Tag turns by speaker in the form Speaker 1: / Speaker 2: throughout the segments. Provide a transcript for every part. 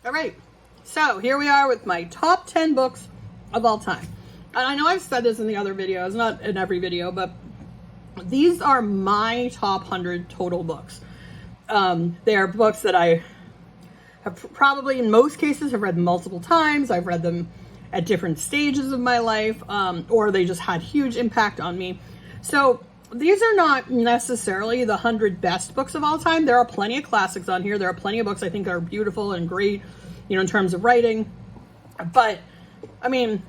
Speaker 1: All right, so here we are with my top 10 books of all time. And I know I've said this in the other videos, not in every video, but these are my top 100 total books. They are books that I have probably, in most cases, have read multiple times. I've read them at different stages of my life, or they just had huge impact on me. So these are not necessarily the 100 best books of all time. There are plenty of classics on here. There are plenty of books I think are beautiful and great, you know, in terms of writing. But, I mean,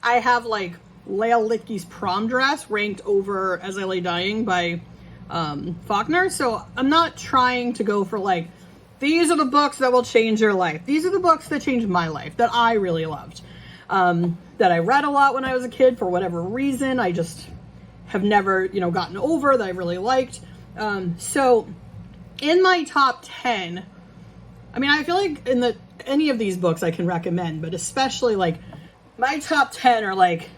Speaker 1: I have like Leah Littke's Prom Dress ranked over As I Lay Dying by Faulkner. So I'm not trying to go for like, these are the books that will change your life. These are the books that changed my life, that I really loved. That I read a lot when I was a kid for whatever reason. I just have never, you know, gotten over, that I really liked. So in my top 10, I mean, I feel like in any of these books I can recommend, but especially like my top 10 are like,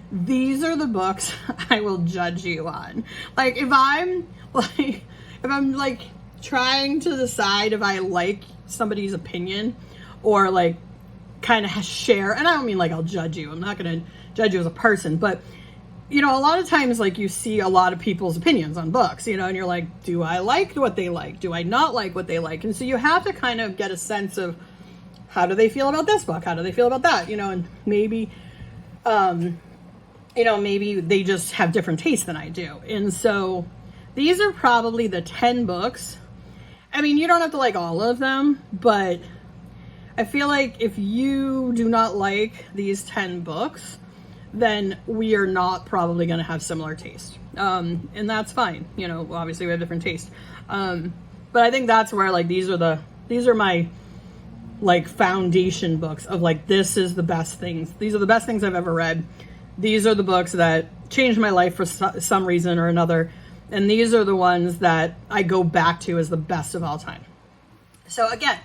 Speaker 1: these are the books I will judge you on. Like if I'm like trying to decide if I like somebody's opinion or like kind of share, and I don't mean like I'll judge you. I'm not going to judge you as a person, but you know, a lot of times like you see a lot of people's opinions on books, you know, and you're like, do I like what they like? Do I not like what they like? And so you have to kind of get a sense of how do they feel about this book? How do they feel about that? You know, and maybe, you know, maybe they just have different tastes than I do. And so these are probably the 10 books. I mean, you don't have to like all of them, but I feel like if you do not like these 10 books, then we are not probably going to have similar taste. And that's fine. You know, obviously we have different taste. But I think that's where like, these are my like foundation books of like, this is the best things. These are the best things I've ever read. These are the books that changed my life for some reason or another. And these are the ones that I go back to as the best of all time. So again,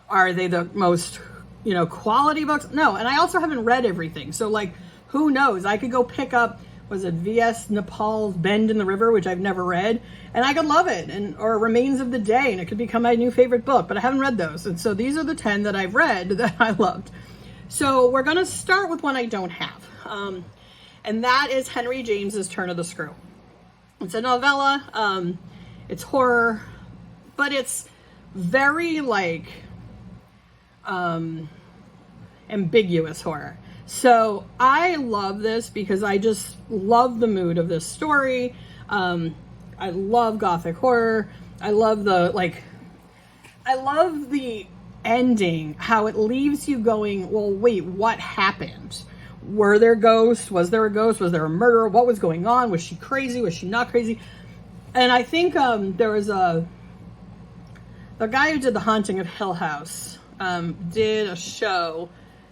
Speaker 1: are they the most, you know, quality books? No. And I also haven't read everything. So like, who knows? I could go pick up, was it V.S. Naipaul's Bend in the River, which I've never read, and I could love it, or Remains of the Day, and it could become my new favorite book, but I haven't read those. And so these are the 10 that I've read that I loved. So we're going to start with one I don't have. And that is Henry James's Turn of the Screw. It's a novella. It's horror, but it's very like ambiguous horror. So I love this because I just love the mood of this story. I love gothic horror. I love the ending, how it leaves you going, well, wait, what happened? Were there ghosts? Was there a ghost? Was there a murder? What was going on? Was she crazy? Was she not crazy? And I think there was the guy who did The Haunting of Hill House did a show,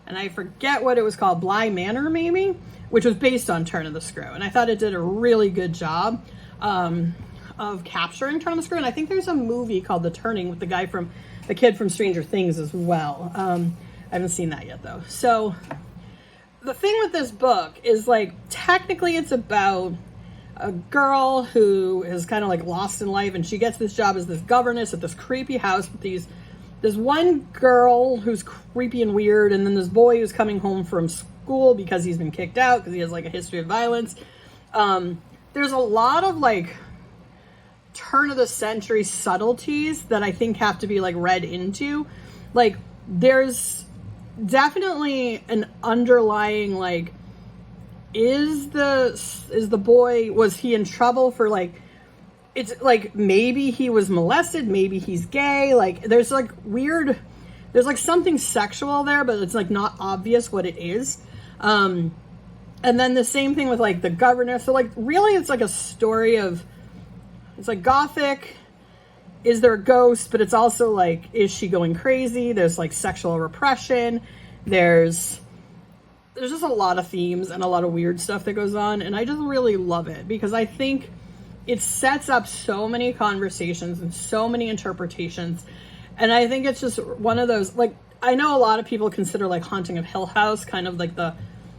Speaker 1: and I forget what it was called, Bly Manor maybe, which was based on Turn of the Screw. And I thought it did a really good job of capturing Turn of the Screw. And I think there's a movie called The Turning with the kid from Stranger Things as well. I haven't seen that yet though. So the thing with this book is like, technically it's about a girl who is kind of like lost in life, and she gets this job as this governess at this creepy house with this one girl who's creepy and weird, and then this boy who's coming home from school because he's been kicked out because he has like a history of violence. There's a lot of like turn of the century subtleties that I think have to be like read into. Like there's definitely an underlying like, is the boy, was he in trouble for like, it's like maybe he was molested, maybe he's gay, like there's like there's like something sexual there, but it's like not obvious what it is. And then the same thing with like the governess. So like really it's like a story of, it's like gothic, is there a ghost, but it's also like, is she going crazy? There's like sexual repression, there's just a lot of themes and a lot of weird stuff that goes on, and I just really love it because I think it sets up so many conversations and so many interpretations. And I think it's just one of those, like, I know a lot of people consider like Haunting of Hill House kind of like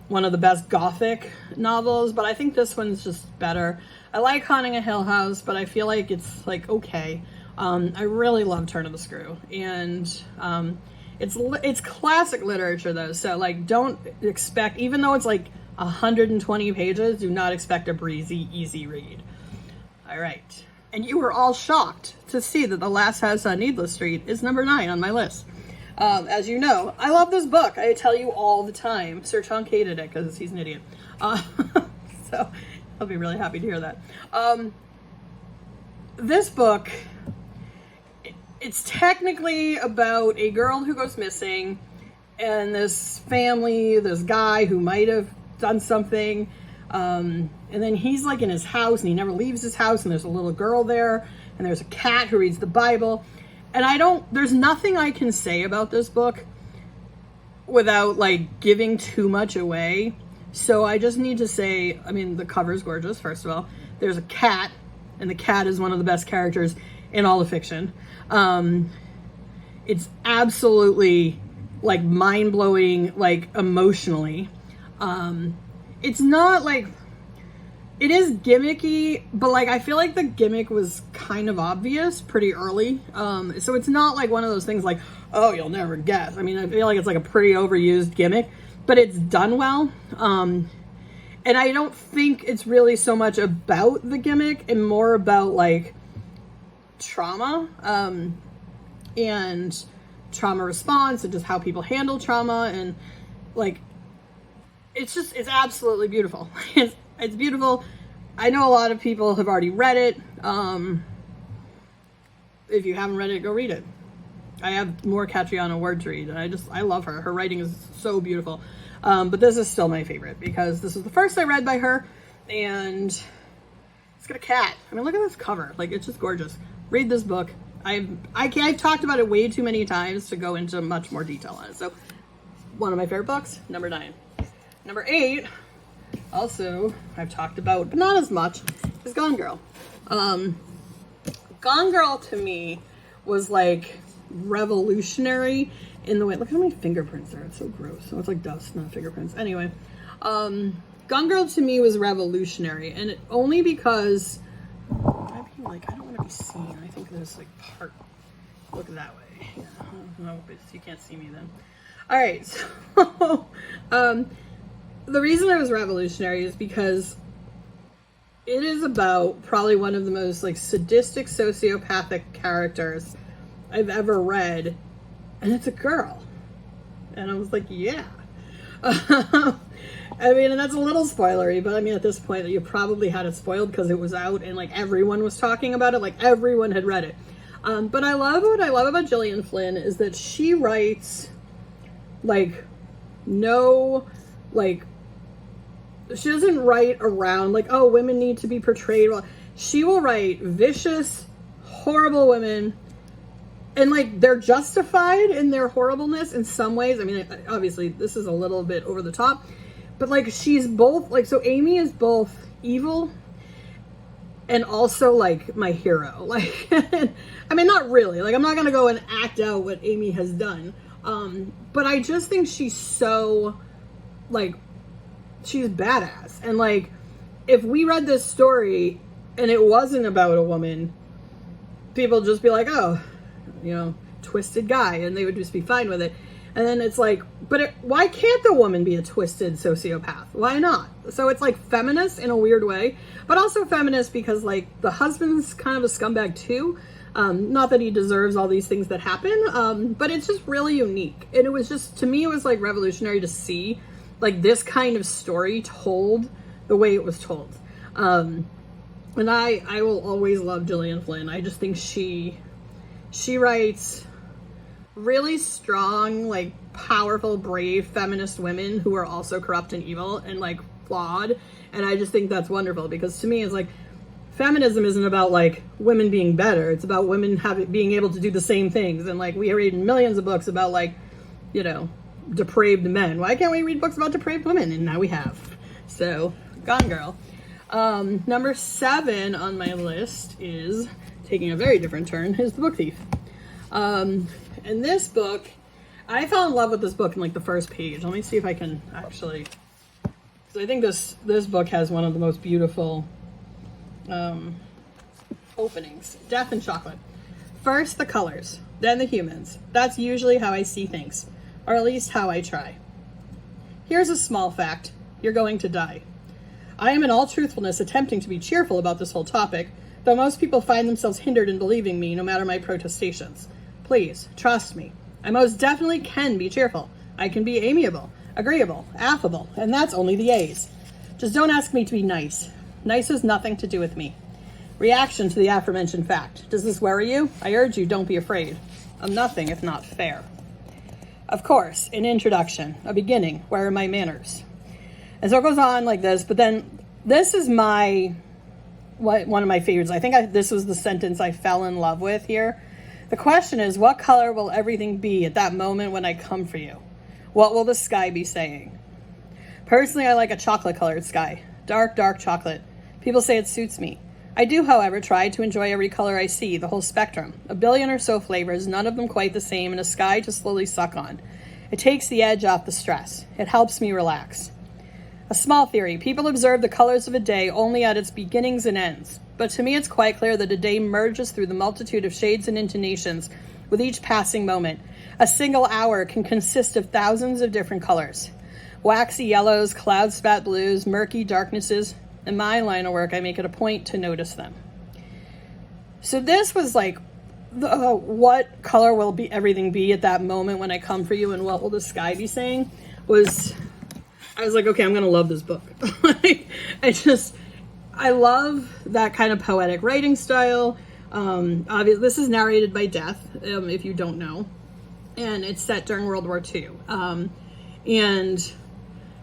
Speaker 1: one of the best gothic novels, but I think this one's just better. I like Haunting of Hill House, but I feel like it's like, okay. I really love Turn of the Screw. And It's classic literature though, so like don't expect, even though it's like 120 pages, do not expect a breezy, easy read. All right. And you were all shocked to see that The Last House on Needless Street is number 9 on my list. As you know, I love this book. I tell you all the time. Sir Chunk hated it because he's an idiot. So I'll be really happy to hear that. This book, it's technically about a girl who goes missing and this family, this guy who might have done something. And then he's like in his house and he never leaves his house, and there's a little girl there and there's a cat who reads the Bible. And there's nothing I can say about this book without like giving too much away. So I just need to say, I mean, the cover's gorgeous, first of all. There's a cat, and the cat is one of the best characters in all of fiction. It's absolutely like mind-blowing, like emotionally. It's not like, it is gimmicky, but like I feel like the gimmick was kind of obvious pretty early. So it's not like one of those things like, oh, you'll never guess. I mean, I feel like it's like a pretty overused gimmick, but it's done well. And I don't think it's really so much about the gimmick and more about like trauma, and trauma response and just how people handle trauma. And like, it's absolutely beautiful. It's beautiful. I know a lot of people have already read it. If you haven't read it, go read it. I have more Catriona Ward to read, and I love her. Her writing is so beautiful. But this is still my favorite because this was the first I read by her, and it's got a cat. I mean, look at this cover. Like, it's just gorgeous. Read this book. I've talked about it way too many times to go into much more detail on it. So, one of my favorite books, number 9. Number 8, also I've talked about, but not as much, is Gone Girl. Gone Girl to me was like revolutionary in the way, look how many fingerprints there are. It's so gross. So it's like dust, not fingerprints. Anyway, Gone Girl to me was revolutionary, and only because I don't want to be seen. I think there's like part, look that way. Yeah. No, you can't see me then. All right, so the reason it was revolutionary is because it is about probably one of the most like sadistic, sociopathic characters I've ever read, and it's a girl. And I was like, yeah. I mean, and that's a little spoilery, but I mean, at this point, you probably had it spoiled because it was out and like everyone was talking about it, like everyone had read it. But what I love about Gillian Flynn is that she writes like she doesn't write around like, oh, women need to be portrayed well. She will write vicious, horrible women, and like they're justified in their horribleness in some ways. I mean, obviously this is a little bit over the top, but like she's both like, so Amy is both evil and also like my hero. Like, I mean, not really. Like, I'm not gonna go and act out what Amy has done, but I just think she's so like, she's badass. And like, if we read this story and it wasn't about a woman, people just be like, oh, you know, twisted guy, and they would just be fine with it. And then it's like, but why can't the woman be a twisted sociopath? Why not? So it's like feminist in a weird way, but also feminist because like the husband's kind of a scumbag too. Not that he deserves all these things that happen, but it's just really unique. And it was just, to me, it was like revolutionary to see like this kind of story told the way it was told. And I will always love Gillian Flynn. I just think she writes really strong, like powerful, brave feminist women who are also corrupt and evil and like flawed. And I just think that's wonderful because to me it's like, feminism isn't about like women being better. It's about women being able to do the same things. And like we read millions of books about like, you know, depraved men. Why can't we read books about depraved women? And now we have. So, Gone Girl. Number 7 on my list is, taking a very different turn, is The Book Thief. And this book, I fell in love with this book in like the first page. Let me see if I can actually, because I think this book has one of the most beautiful openings. Death and Chocolate. First the colors, then the humans. That's usually how I see things, or at least how I try. Here's a small fact. You're going to die. I am in all truthfulness attempting to be cheerful about this whole topic, though most people find themselves hindered in believing me no matter my protestations. Please, trust me. I most definitely can be cheerful. I can be amiable, agreeable, affable, and that's only the A's. Just don't ask me to be nice. Nice has nothing to do with me. Reaction to the aforementioned fact. Does this worry you? I urge you, don't be afraid. I'm nothing if not fair. Of course, an introduction, a beginning. Where are my manners? And so it goes on like this, but then this is one of my favorites. I think this was the sentence I fell in love with here. The question is, what color will everything be at that moment when I come for you? What will the sky be saying? Personally, I like a chocolate-colored sky. Dark, dark chocolate. People say it suits me. I do, however, try to enjoy every color I see, the whole spectrum. A billion or so flavors, none of them quite the same, and a sky to slowly suck on. It takes the edge off the stress. It helps me relax. A small theory. People observe the colors of a day only at its beginnings and ends. But to me it's quite clear that a day merges through the multitude of shades and intonations with each passing moment. A single hour can consist of thousands of different colors. Waxy yellows, cloud spat blues, murky darknesses. In my line of work, I make it a point to notice them. So this was like, what color will everything be at that moment when I come for you, and what will the sky be saying? I was like, okay, I'm going to love this book. I love that kind of poetic writing style. Obviously, this is narrated by Death, if you don't know. And it's set during World War II. And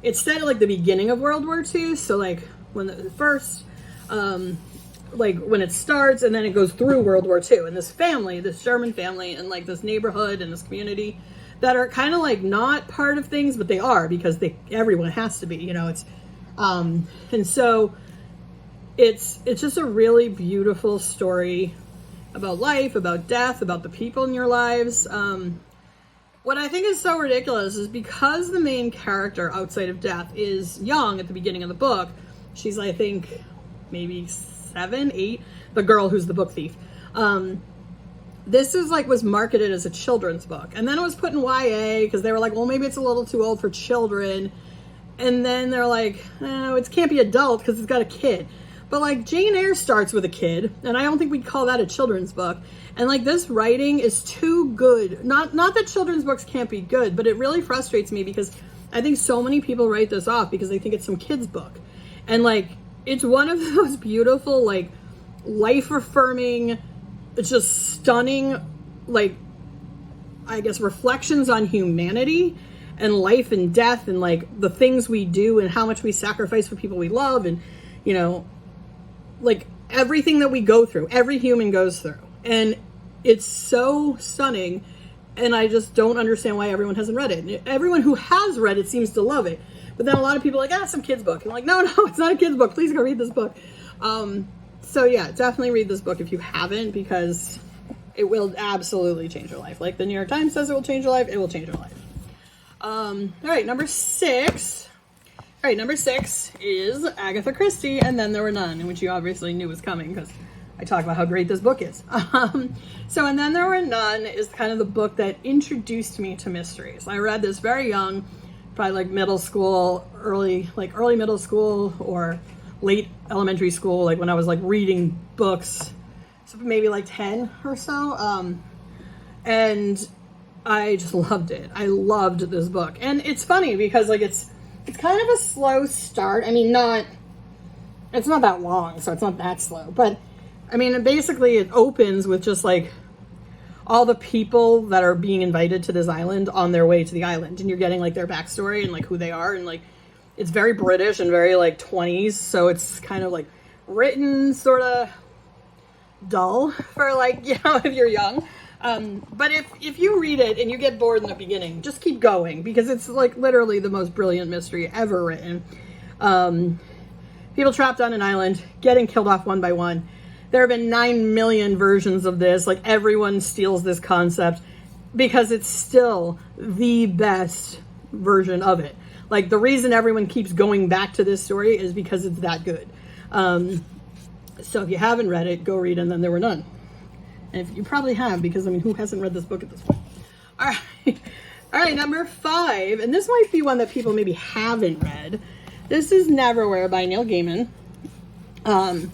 Speaker 1: it's set at like the beginning of World War II. So like when the first, like when it starts, and then it goes through World War II. And this family, this German family, and like this neighborhood and this community that are kind of like not part of things, but they are, because everyone has to be, you know. It's and so it's just a really beautiful story about life, about death, about the people in your lives. What I think is so ridiculous is because the main character outside of Death is young at the beginning of the book. She's, I think, maybe 7, 8, the girl who's the book thief. This is like was marketed as a children's book, and then it was put in YA because they were like, well, maybe it's a little too old for children, and then they're like, oh, it can't be adult because it's got a kid. But like Jane Eyre starts with a kid, and I don't think we'd call that a children's book. And like this writing is too good. Not that children's books can't be good, but it really frustrates me because I think so many people write this off because they think it's some kid's book. And like it's one of those beautiful, like life affirming, it's just stunning, like I guess reflections on humanity and life and death and like the things we do and how much we sacrifice for people we love, and you know, like everything that we go through, every human goes through. And it's so stunning, and I just don't understand why everyone hasn't read it. Everyone who has read it seems to love it, but then a lot of people are like, it's some kid's book. And I'm like, no, it's not a kid's book. Please go read this book. So yeah, definitely read this book if you haven't, because it will absolutely change your life. Like the New York Times says it will change your life, it will change your life. All right, number 6. All right, number 6 is Agatha Christie, And Then There Were None, which you obviously knew was coming because I talk about how great this book is. So And Then There Were None is kind of the book that introduced me to mysteries. I read this very young, probably like middle school, early middle school or late elementary school, like when I was like reading books, so maybe like 10 or so. And I just loved it. I loved this book. And it's funny because like it's kind of a slow start. I mean, it's not that long, so it's not that slow, but I mean, basically it opens with just like all the people that are being invited to this island on their way to the island, and you're getting like their backstory and like who they are, and like it's very British and very like 20s, so it's kind of like written sort of dull for like, you know, if you're young. But if you read it and you get bored in the beginning, just keep going, because it's like literally the most brilliant mystery ever written. People trapped on an island, getting killed off one by one. There have been 9 million versions of this. Like everyone steals this concept because it's still the best version of it. Like the reason everyone keeps going back to this story is because it's that good. So if you haven't read it, go read And Then There Were None. And if you probably have, because I mean, who hasn't read this book at this point? All right. All right, number 5, and this might be one that people maybe haven't read. This is Neverwhere by Neil Gaiman. And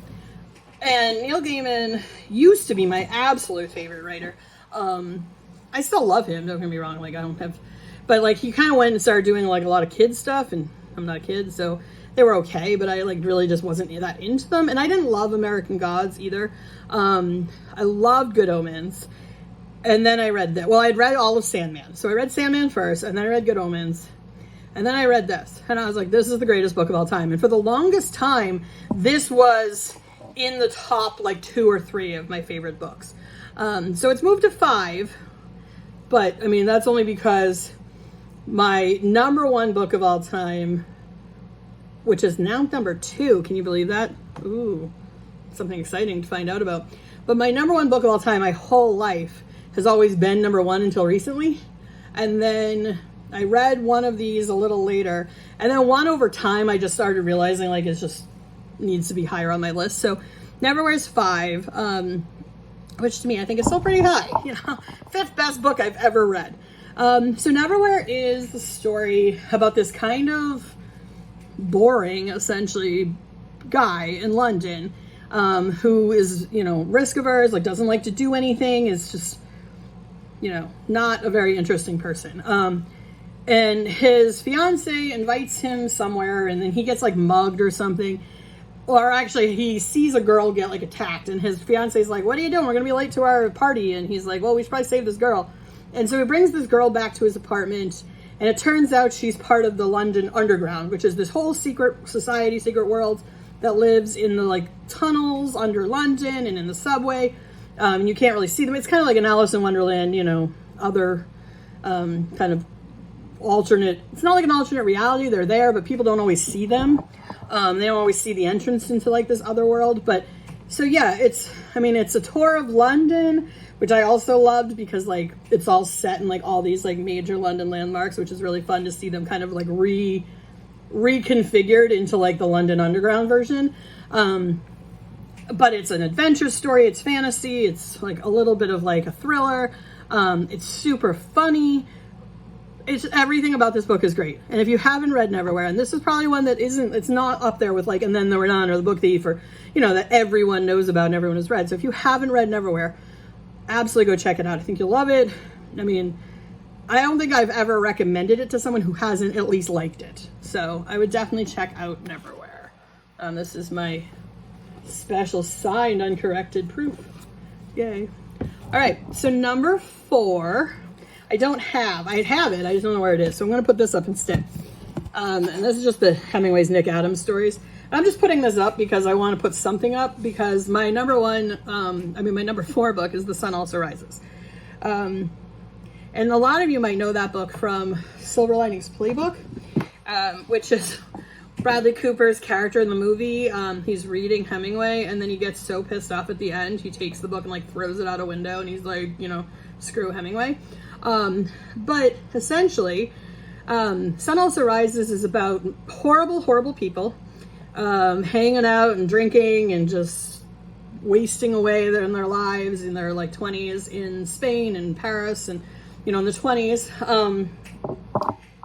Speaker 1: Neil Gaiman used to be my absolute favorite writer. I still love him, don't get me wrong, like I don't have, but like he kind of went and started doing like a lot of kid stuff, and I'm not a kid, so they were okay, but I like really just wasn't that into them. And I didn't love American Gods either. I loved Good Omens. And then I read that. Well, I'd read all of Sandman. So I read Sandman first, and then I read Good Omens. And then I read this. And I was like, this is the greatest book of all time. And for the longest time, this was in the top like 2 or 3 of my favorite books. So it's moved to 5. But, I mean, that's only because my number 1 book of all time, which is now number 2. Can you believe that? Ooh, something exciting to find out about. But my number 1 book of all time, my whole life, has always been number 1 until recently. And then I read one of these a little later. And then one over time, I just started realizing like it just needs to be higher on my list. So Neverwhere's 5, which to me, I think is still pretty high. You know, 5th best book I've ever read. So Neverwhere is the story about this kind of boring, essentially, guy in London who is, you know, risk averse, like doesn't like to do anything, is just, you know, not a very interesting person. And his fiance invites him somewhere, and then he gets like mugged or something. Or actually, he sees a girl get like attacked, and his fiance's like, what are you doing? We're gonna be late to our party. And he's like, well, we should probably save this girl. And so he brings this girl back to his apartment, and it turns out she's part of the London Underground, which is this whole secret society, secret world that lives in the like tunnels under London and in the subway. And you can't really see them. It's kind of like an Alice in Wonderland, you know, other kind of alternate. It's not like an alternate reality. They're there, but people don't always see them. They don't always see the entrance into like this other world. But so yeah, it's a tour of London, which I also loved because like it's all set in like all these like major London landmarks, which is really fun to see them kind of like reconfigured into like the London Underground version. But it's an adventure story, it's fantasy, it's like a little bit of like a thriller. It's super funny. It's everything about this book is great. And if you haven't read Neverwhere, and this is probably one that it's not up there with like And Then There Were None or The Book Thief, or, you know, that everyone knows about and everyone has read. So if you haven't read Neverwhere, absolutely go check it out. I think you'll love it. I mean, I don't think I've ever recommended it to someone who hasn't at least liked it. So I would definitely check out Neverwhere. This is my special signed uncorrected proof. Yay. All right, so number 4, I have it, I just don't know where it is. So I'm gonna put this up instead. And this is just the Hemingway's Nick Adams stories. I'm just putting this up because I want to put something up, because my number 4 book is The Sun Also Rises. And a lot of you might know that book from Silver Linings Playbook, which is Bradley Cooper's character in the movie. He's reading Hemingway, and then he gets so pissed off at the end, he takes the book and like throws it out a window, and he's like, you know, screw Hemingway. But essentially, Sun Also Rises is about horrible, horrible people hanging out and drinking and just wasting away in their lives in their like 20s in Spain and Paris, and, you know, in the 20s.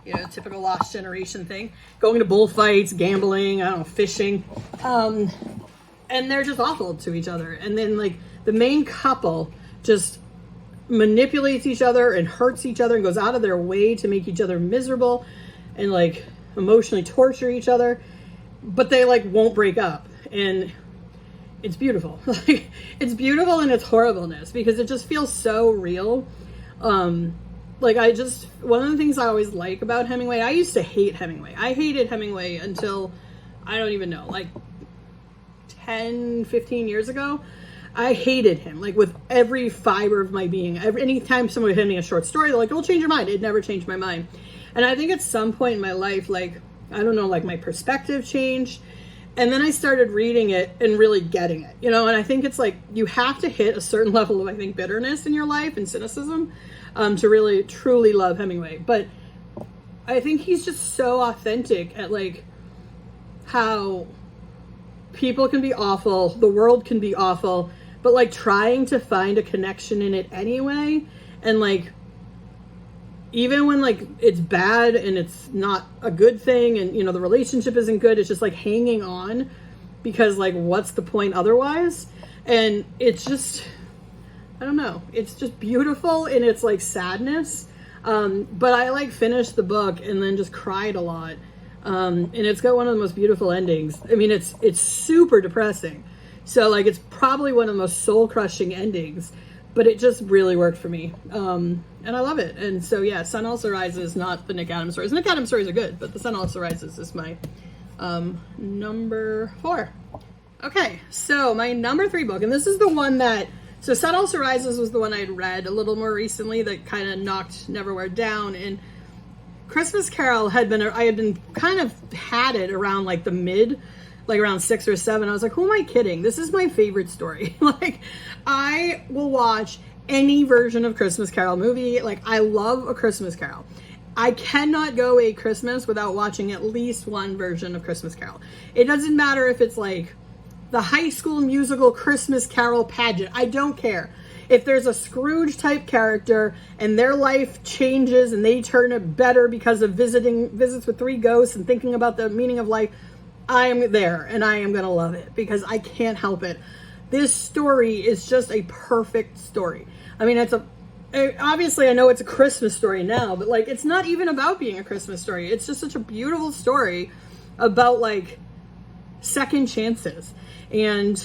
Speaker 1: You know, typical Lost Generation thing. Going to bullfights, gambling, I don't know, fishing. And they're just awful to each other. And then, like, the main couple just manipulates each other and hurts each other and goes out of their way to make each other miserable and, like, emotionally torture each other. But they, like, won't break up. And it's beautiful. Like, it's beautiful in its horribleness because it just feels so real. Like, one of the things I always like about Hemingway, I used to hate Hemingway. I hated Hemingway until, I don't even know, like 10, 15 years ago. I hated him, like, with every fiber of my being. Anytime someone would hand me a short story, they're like, it'll change your mind. It never changed my mind. And I think at some point in my life, like, I don't know, like, my perspective changed. And then I started reading it and really getting it, you know? And I think it's like, you have to hit a certain level of, I think, bitterness in your life and cynicism to really, truly love Hemingway. But I think he's just so authentic at, like, how people can be awful, the world can be awful, but like trying to find a connection in it anyway. And like, even when like it's bad and it's not a good thing and, you know, the relationship isn't good, it's just like hanging on because like, what's the point otherwise? And it's just, I don't know, it's just beautiful in its like sadness. But I like finished the book and then just cried a lot. And it's got one of the most beautiful endings. I mean, it's super depressing. So like, it's probably one of the most soul crushing endings, but it just really worked for me. And I love it. And so, yeah, Sun Also Rises, not the Nick Adams stories. Nick Adams stories are good, but the Sun Also Rises is my, number 4. Okay. So my number 3 book, and this is the one that, so Sun Also Rises was the one I'd read a little more recently that kind of knocked Neverwhere down. And Christmas Carol I had been kind of had it around like the mid, like around 6 or 7. I was like, who am I kidding? This is my favorite story. Like, I will watch any version of Christmas Carol movie. Like, I love A Christmas Carol. I cannot go a Christmas without watching at least one version of Christmas Carol. It doesn't matter if it's like the High School Musical Christmas Carol pageant. I don't care. If there's a Scrooge type character and their life changes and they turn it better because of visits with 3 ghosts and thinking about the meaning of life, I am there and I am going to love it because I can't help it. This story is just a perfect story. I mean, obviously I know it's a Christmas story now, but like, it's not even about being a Christmas story. It's just such a beautiful story about like second chances and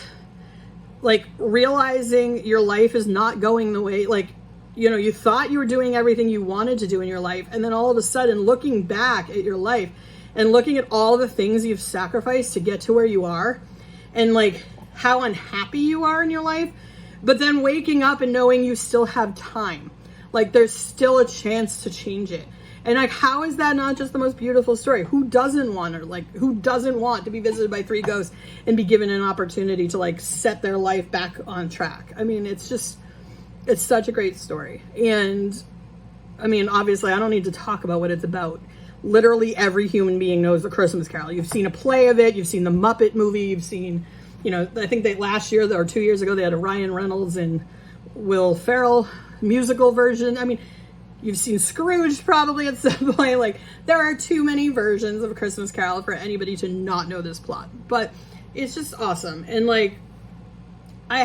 Speaker 1: like realizing your life is not going the way, like, you know, you thought you were doing everything you wanted to do in your life. And then all of a sudden looking back at your life and looking at all the things you've sacrificed to get to where you are and like how unhappy you are in your life, but then waking up and knowing you still have time. Like, there's still a chance to change it. And like, how is that not just the most beautiful story? Who doesn't want to be visited by 3 ghosts and be given an opportunity to like set their life back on track? I mean, it's such a great story. And I mean, obviously I don't need to talk about what it's about. Literally every human being knows The Christmas Carol. You've seen a play of it. You've seen the Muppet movie. You've seen, you know, I think last year or 2 years ago, they had a Ryan Reynolds and Will Ferrell musical version. I mean, you've seen Scrooge probably at some point. Like, there are too many versions of A Christmas Carol for anybody to not know this plot. But it's just awesome. And like, I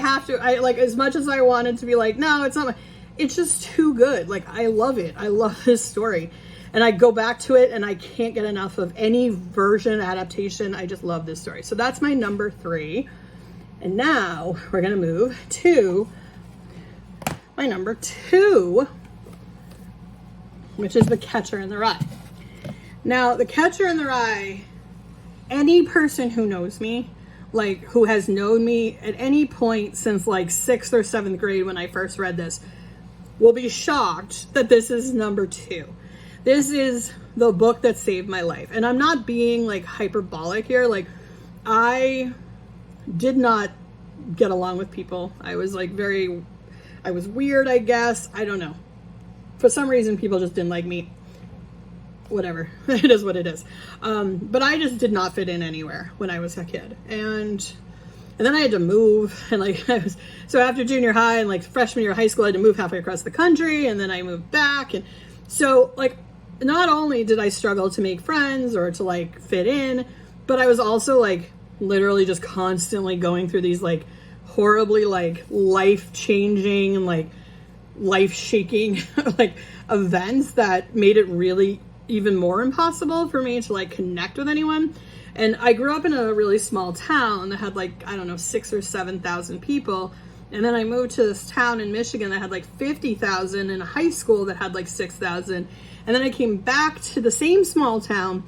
Speaker 1: like, as much as I wanted to be like, no, it's not, it's just too good. Like, I love it. I love this story. And I go back to it and I can't get enough of any version adaptation. I just love this story. So that's my number 3. And now we're going to move to my number 2, which is The Catcher in the Rye. Now, The Catcher in the Rye, any person who knows me, like who has known me at any point since like 6th or 7th grade when I first read this, will be shocked that this is number 2. This is the book that saved my life. And I'm not being like hyperbolic here. Like, I did not get along with people. I was like I was weird, I guess. I don't know. For some reason, people just didn't like me. Whatever. It is what it is. But I just did not fit in anywhere when I was a kid. And then I had to move. And like, so after junior high and like freshman year of high school, I had to move halfway across the country. And then I moved back. And so like, not only did I struggle to make friends or to like fit in, but I was also like literally just constantly going through these like horribly like life-changing and like life-shaking like events that made it really even more impossible for me to like connect with anyone. And I grew up in a really small town that had like, I don't know, 6,000 or 7,000 people. And then I moved to this town in Michigan that had like 50,000 and a high school that had like 6,000. And then I came back to the same small town.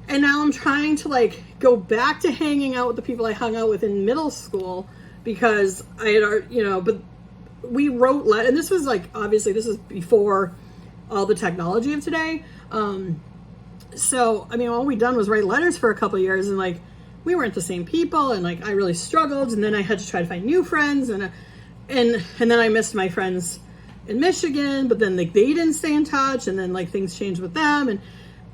Speaker 1: And now I'm trying to like go back to hanging out with the people I hung out with in middle school because I had, you know, but we wrote letters. And this was like, obviously this is before all the technology of today. So, I mean, all we done was write letters for a couple of years and like, we weren't the same people and like, I really struggled. And then I had to try to find new friends and then I missed my friends in Michigan, but then like they didn't stay in touch and then like things changed with them.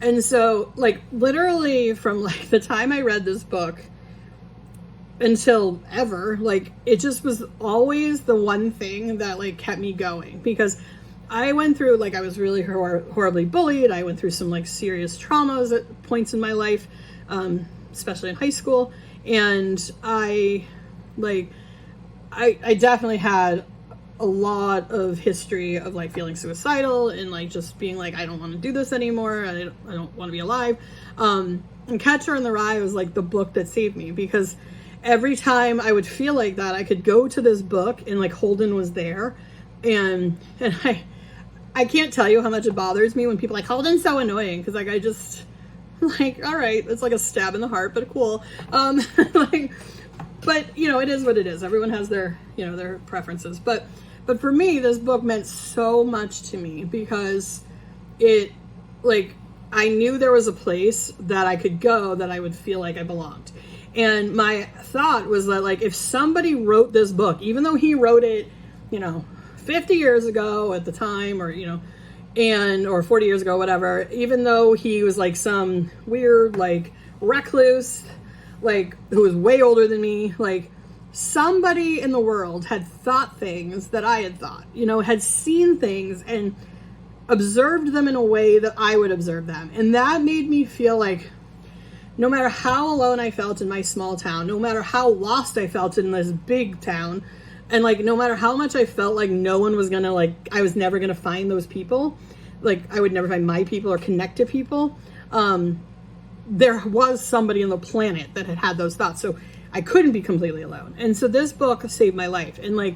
Speaker 1: And so like literally from like the time I read this book until ever. Like, it just was always the one thing that like kept me going, because I went through, like, I was really horribly bullied. I went through some like serious traumas at points in my life, especially in high school. And I definitely had a lot of history of like feeling suicidal and like just being like, I don't want to do this anymore. I don't want to be alive. And Catcher in the Rye was like the book that saved me, because every time I would feel like that, I could go to this book and like Holden was there. And I can't tell you how much it bothers me when people are like, Holden's so annoying, because like I just like, all right, it's like a stab in the heart, but cool. Like, but you know, it is what it is. Everyone has their, you know, their preferences. But for me, this book meant so much to me, because it, like, I knew there was a place that I could go that I would feel like I belonged. And my thought was that, like, if somebody wrote this book, even though he wrote it, you know, 50 years ago at the time, or, you know, or 40 years ago, whatever, even though he was like some weird, like, recluse, like, who was way older than me, like, somebody in the world had thought things that I had thought, you know, had seen things and observed them in a way that I would observe them. And that made me feel like no matter how alone I felt in my small town, no matter how lost I felt in this big town, and like no matter how much I felt like no one was gonna, like, I was never gonna find those people, like I would never find my people or connect to people, there was somebody on the planet that had those thoughts. So I couldn't be completely alone. And so this book saved my life. And like,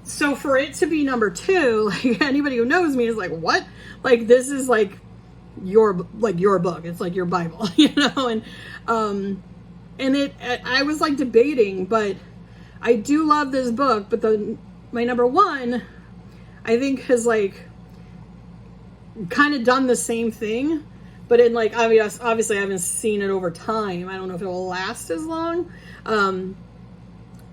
Speaker 1: so for it to be number 2, like, anybody who knows me is like, what? Like, this is like your book. It's like your Bible, you know? And I was like debating, but I do love this book. But my number 1, I think, has like kind of done the same thing, but in like, obviously I haven't seen it over time. I don't know if it will last as long.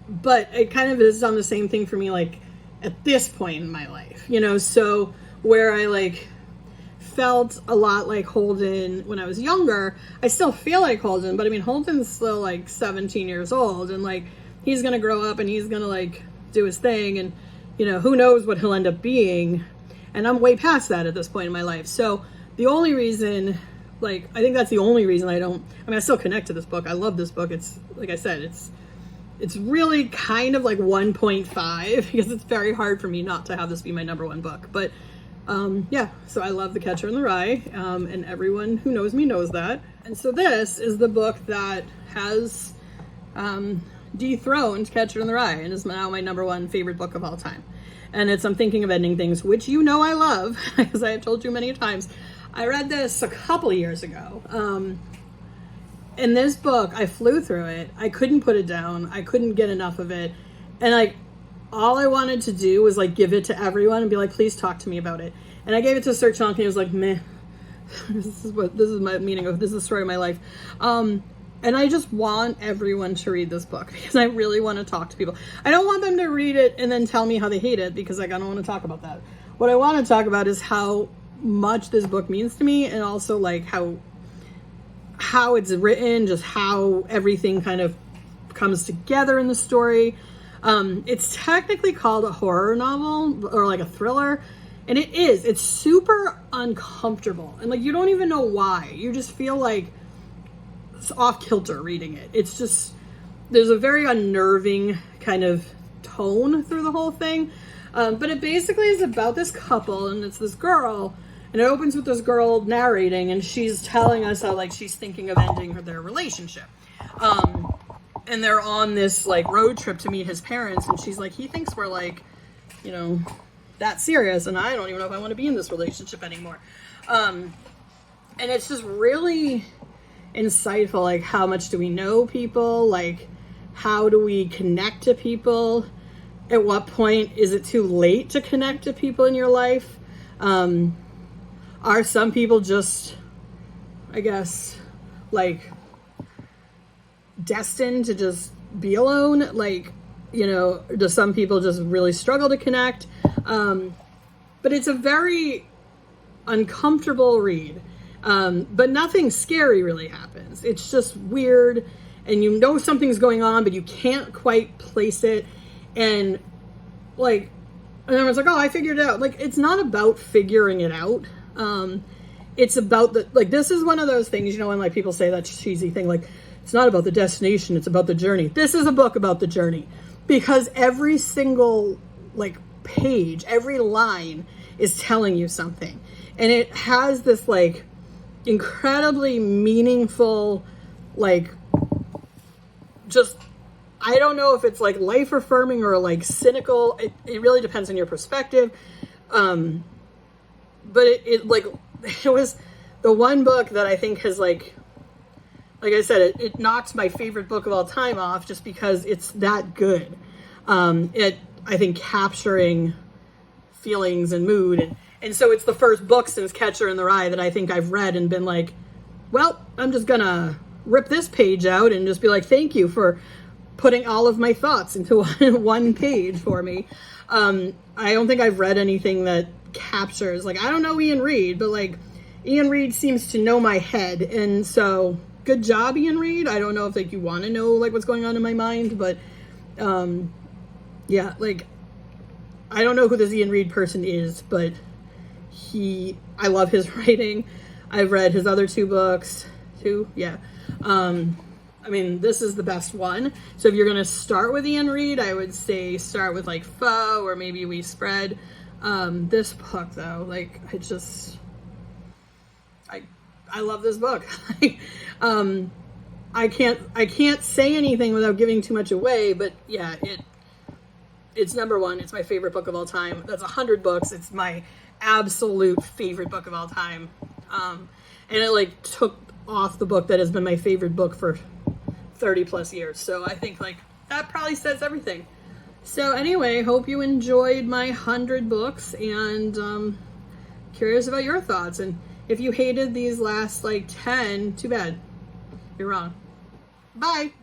Speaker 1: But it kind of has done the same thing for me, like at this point in my life, you know? So where I like felt a lot like Holden when I was younger, I still feel like Holden, but I mean, Holden's still like 17 years old, and like, he's going to grow up and he's going to like do his thing, and, you know, who knows what he'll end up being. And I'm way past that at this point in my life. So the only reason, like, I think that's the only reason I still connect to this book. I love this book. It's, like I said, it's really kind of like 1.5, because it's very hard for me not to have this be my number 1 book. But yeah, so I love The Catcher in the Rye, and everyone who knows me knows that. And so this is the book that has dethroned Catcher in the Rye and is now my number 1 favorite book of all time. And it's I'm Thinking of Ending Things, which you know I love, as I have told you many times. I read this a couple of years ago. And this book, I flew through it. I couldn't put it down. I couldn't get enough of it. And like, all I wanted to do was like give it to everyone and be like, please talk to me about it. And I gave it to Sir Chunk, and he was like, meh. This is my meaning of, this is the story of my life. And I just want everyone to read this book, because I really want to talk to people. I don't want them to read it and then tell me how they hate it, because like, I don't want to talk about that. What I want to talk about is how much this book means to me, and also like how it's written, just how everything kind of comes together in the story. It's technically called a horror novel, or like a thriller, and it's super uncomfortable, and like, you don't even know why. You just feel like it's off kilter reading it. It's just, there's a very unnerving kind of tone through the whole thing. But it basically is about this couple, and it's this girl, and it opens with this girl narrating, and she's telling us how like she's thinking of ending their relationship. And they're on this like road trip to meet his parents, and she's like, he thinks we're like, you know, that serious, and I don't even know if I want to be in this relationship anymore. And it's just really insightful, like, how much do we know people, like, how do we connect to people, at what point is it too late to connect to people in your life? Are some people just, I guess, like, destined to just be alone? Like, you know, do some people just really struggle to connect? But it's a very uncomfortable read. But nothing scary really happens. It's just weird, and you know something's going on, but you can't quite place it. And like, and everyone's like, oh, I figured it out. Like, it's not about figuring it out. It's about the, like, this is one of those things, you know, when like people say that cheesy thing, like, it's not about the destination, it's about the journey. This is a book about the journey, because every single like page, every line is telling you something. And it has this like incredibly meaningful, like, just, I don't know if it's like life affirming or like cynical. It really depends on your perspective. But it like, it was the one book that I think has like I said, it knocks my favorite book of all time off just because it's that good. I think capturing feelings and mood. And so it's the first book since Catcher in the Rye that I think I've read and been like, well, I'm just gonna rip this page out and just be like, thank you for putting all of my thoughts into one page for me. I don't think I've read anything that captures, like, I don't know Ian Reid, but like Ian Reid seems to know my head. And so good job, Ian Reid. I don't know if like you want to know like what's going on in my mind, but yeah, like, I don't know who this Ian Reid person is, but I love his writing. I've read his other two books too. Yeah. I mean, this is the best one. So if you're going to start with Ian Reid, I would say start with like Foe or maybe We Spread. This book though, like, I love this book. I can't say anything without giving too much away, but yeah, it's number one. It's my favorite book of all time. That's 100 books. It's my absolute favorite book of all time. And it like took off the book that has been my favorite book for 30 plus years. So I think like that probably says everything. So anyway, hope you enjoyed my 100 books, and curious about your thoughts. And if you hated these last like 10, too bad. You're wrong. Bye.